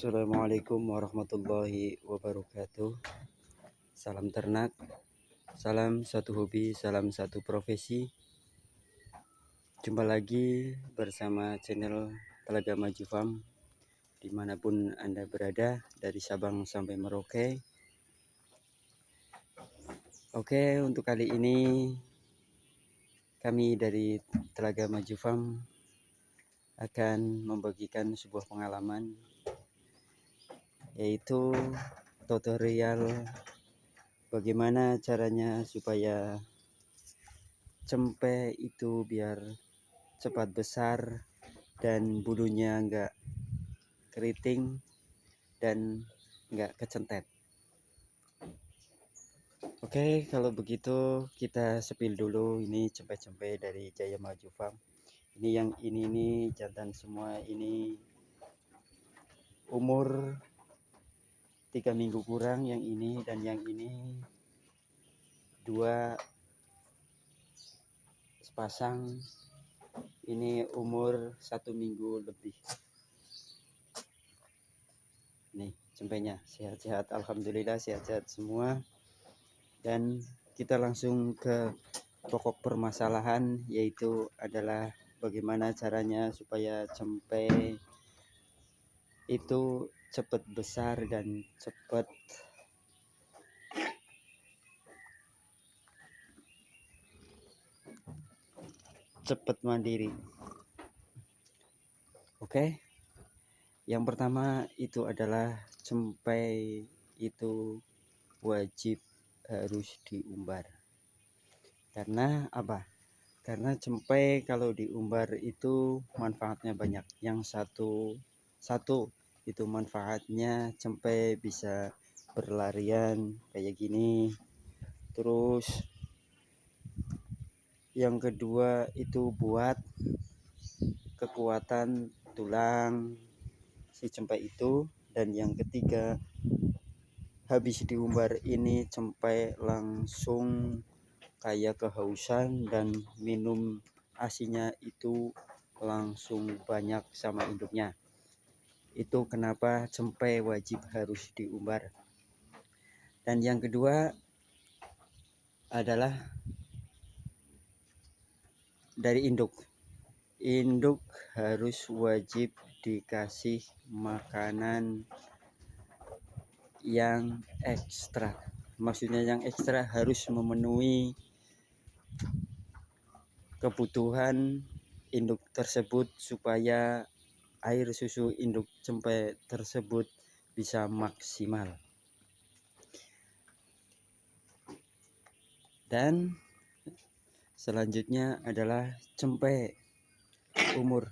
Assalamualaikum warahmatullahi wabarakatuh. Salam ternak, salam satu hobi, salam satu profesi. Jumpa lagi bersama channel Telaga Maju Farm dimanapun Anda berada, dari Sabang sampai Merauke. Oke, untuk kali ini kami dari Telaga Maju Farm akan membagikan sebuah pengalaman, yaitu tutorial bagaimana caranya supaya cempe itu biar cepat besar dan bulunya enggak keriting dan enggak kecentet. Oke, kalau begitu kita sepil dulu. Ini cempe-cempe dari Jaya Maju Farm. Ini yang ini jantan semua, ini umur 3 minggu kurang, yang ini, dan yang ini 2 sepasang. Ini umur 1 minggu lebih. Nih cempenya sehat-sehat, alhamdulillah sehat-sehat semua. Dan kita langsung ke pokok permasalahan, yaitu adalah bagaimana caranya supaya cempe itu cepat besar dan cepat mandiri. Oke, yang pertama itu adalah cempe itu wajib harus diumbar. Karena apa? Karena cempe kalau diumbar itu manfaatnya banyak. Yang satu itu manfaatnya cempe bisa berlarian kayak gini. Terus yang kedua itu buat kekuatan tulang si cempe itu. Dan yang ketiga, habis diumbar ini cempe langsung kayak kehausan dan minum asinya itu langsung banyak sama induknya. Itu kenapa cempe wajib harus diumbar. Dan yang kedua adalah dari induk. Induk harus wajib dikasih makanan yang ekstra. Maksudnya yang ekstra harus memenuhi kebutuhan induk tersebut supaya air susu induk cempe tersebut bisa maksimal. Dan selanjutnya adalah cempe umur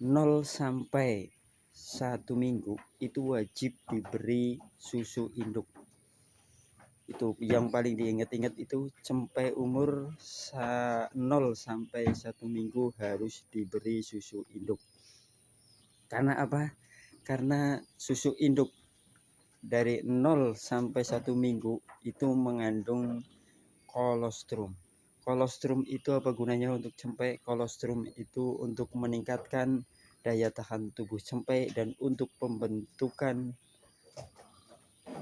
0 sampai 1 minggu itu wajib diberi susu induk. Itu yang paling diingat-ingat, itu cempe umur 0 sampai 1 minggu harus diberi susu induk. Karena apa? Karena susu induk dari 0 sampai 1 minggu itu mengandung kolostrum. Kolostrum itu apa gunanya untuk cempe? Kolostrum itu untuk meningkatkan daya tahan tubuh cempe dan untuk pembentukan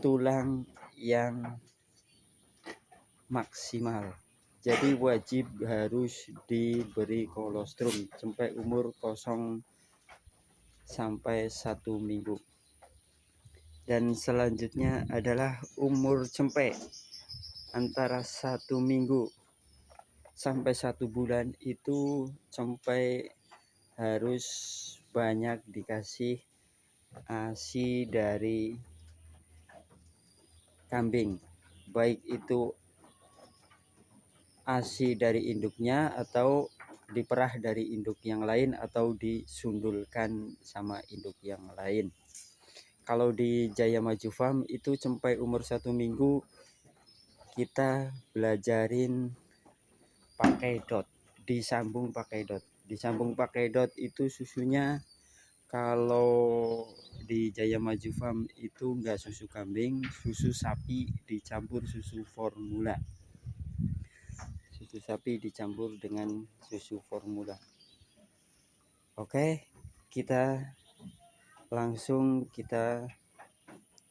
tulang yang maksimal. Jadi wajib harus diberi kolostrum cempe umur 0 sampai 1 minggu. Dan selanjutnya adalah umur cempe antara 1 minggu sampai 1 bulan itu cempe harus banyak dikasih ASI dari kambing, baik itu ASI dari induknya atau diperah dari induk yang lain atau disundulkan sama induk yang lain. Kalau di Jaya Maju Farm itu cempe umur 1 minggu kita belajarin pakai dot, disambung pakai dot. Disambung pakai dot itu susunya kalau di Jaya Maju Farm itu enggak susu kambing, susu sapi dicampur susu formula. Susu sapi dicampur dengan susu formula. Oke, kita langsung kita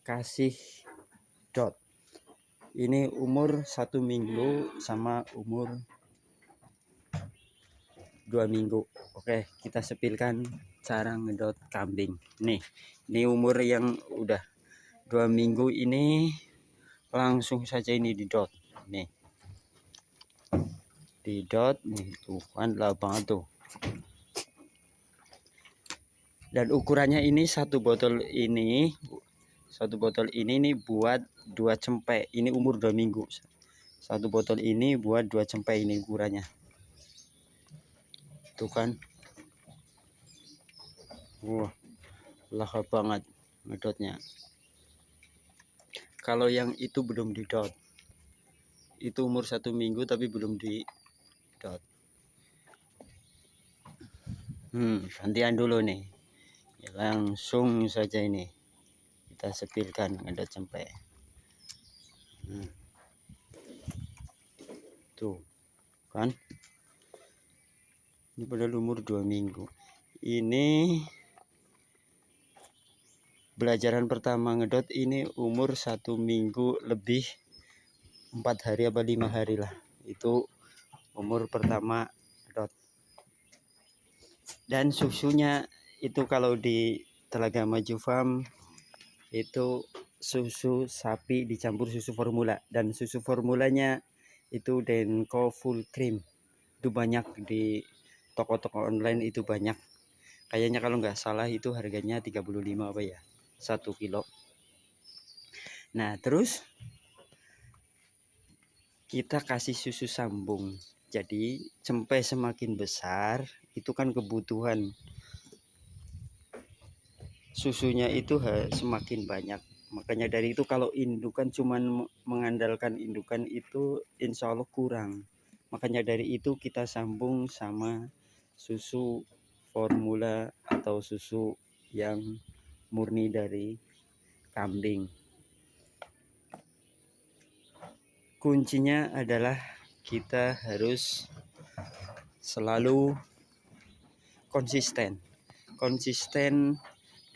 kasih dot. Ini umur 1 minggu sama umur 2 minggu. Oke, kita sepilkan cara ngedot kambing. Nih, ini umur yang udah 2 minggu ini langsung saja ini didot. Nih, didot nih, tuh kan lapang tuh. Dan ukurannya ini satu botol ini nih buat 2 cempe. Ini umur 2 minggu. Satu botol ini buat 2 cempe ini ukurannya. Tuh kan. Wah, lahap banget ngedotnya. Kalau yang itu belum didot. Itu umur 1 minggu tapi belum didot. Gantian dulu nih. Ya, langsung saja ini kita sepilkan ngedot cempe. Tuh kan, ini pada umur 2 minggu. Ini belajaran pertama ngedot ini umur 1 minggu lebih 4 hari apa 5 hari lah. Itu umur pertama ngedot. Dan susunya itu kalau di Telaga Maju Farm itu susu sapi dicampur susu formula, dan susu formulanya itu Denko full cream. Itu banyak di toko-toko online, itu banyak. Kayaknya kalau nggak salah itu harganya 35 apa ya, 1 kilo. Nah, terus kita kasih susu sambung. Jadi cempe semakin besar itu kan kebutuhan susunya itu semakin banyak. Makanya dari itu kalau indukan cuman mengandalkan indukan itu insya Allah kurang. Makanya dari itu kita sambung sama susu formula atau susu yang murni dari kambing. Kuncinya adalah kita harus selalu konsisten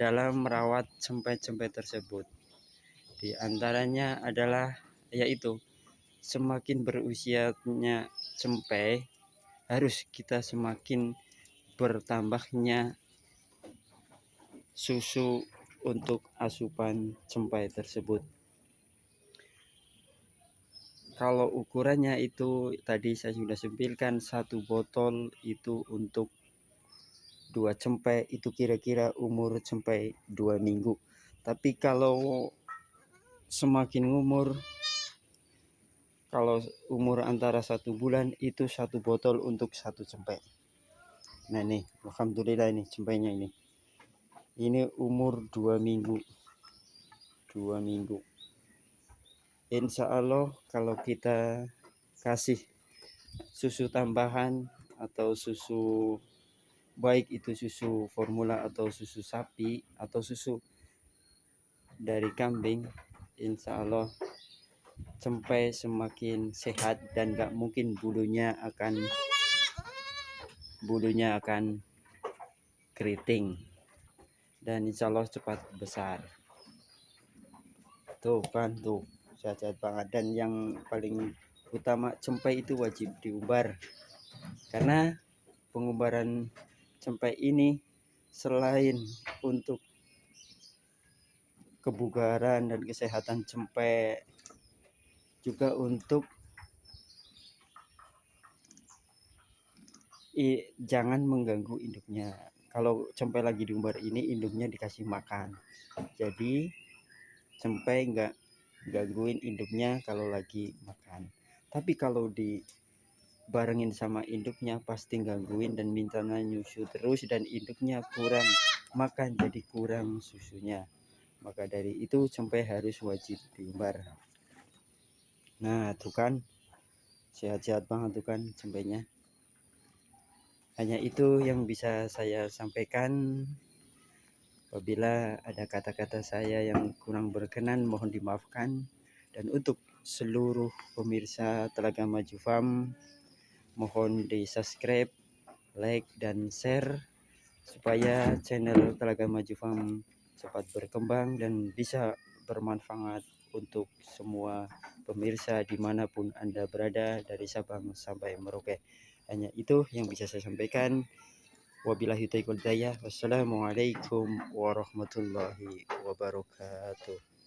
dalam merawat cempe-cempe tersebut. Di antaranya adalah yaitu semakin berusianya cempe harus kita semakin bertambahnya susu untuk asupan cempe tersebut. Kalau ukurannya itu tadi saya sudah sempilkan, satu botol itu untuk 2 cempe, itu kira-kira umur cempe 2 minggu. Tapi kalau semakin umur, kalau umur antara 1 bulan itu 1 botol untuk 1 cempe. Nah nih, alhamdulillah ini cempenya ini. Ini umur 2 minggu. 2 minggu. Insya Allah kalau kita kasih susu tambahan atau susu, baik itu susu formula atau susu sapi atau susu dari kambing, insya Allah cempe semakin sehat dan gak mungkin bulunya akan keriting, dan insya Allah cepat besar. Tuh kan, tuh sehat-sehat banget. Dan yang paling utama, cempe itu wajib diumbar, karena pengumbaran cempe ini selain untuk kebugaran dan kesehatan cempe, juga untuk jangan mengganggu induknya. Kalau cempe lagi diumbar ini, induknya dikasih makan, jadi cempe nggak gangguin induknya kalau lagi makan. Tapi kalau dibarengin sama induknya pasti gangguin dan mintanya nyusu terus, dan induknya kurang makan jadi kurang susunya. Maka dari itu cempe harus wajib diumbar. Nah tuh kan, sehat-sehat banget tuh kan cempenya. Hanya itu yang bisa saya sampaikan. Apabila ada kata-kata saya yang kurang berkenan, mohon dimaafkan. Dan untuk seluruh pemirsa Telaga Maju Farm, mohon di subscribe, like, dan share supaya channel Telaga Maju Farm cepat berkembang dan bisa bermanfaat untuk semua pemirsa dimanapun Anda berada dari Sabang sampai Merauke. Hanya itu yang bisa saya sampaikan. Wabillahi taufiq wal hidayah. Wassalamualaikum warahmatullahi wabarakatuh.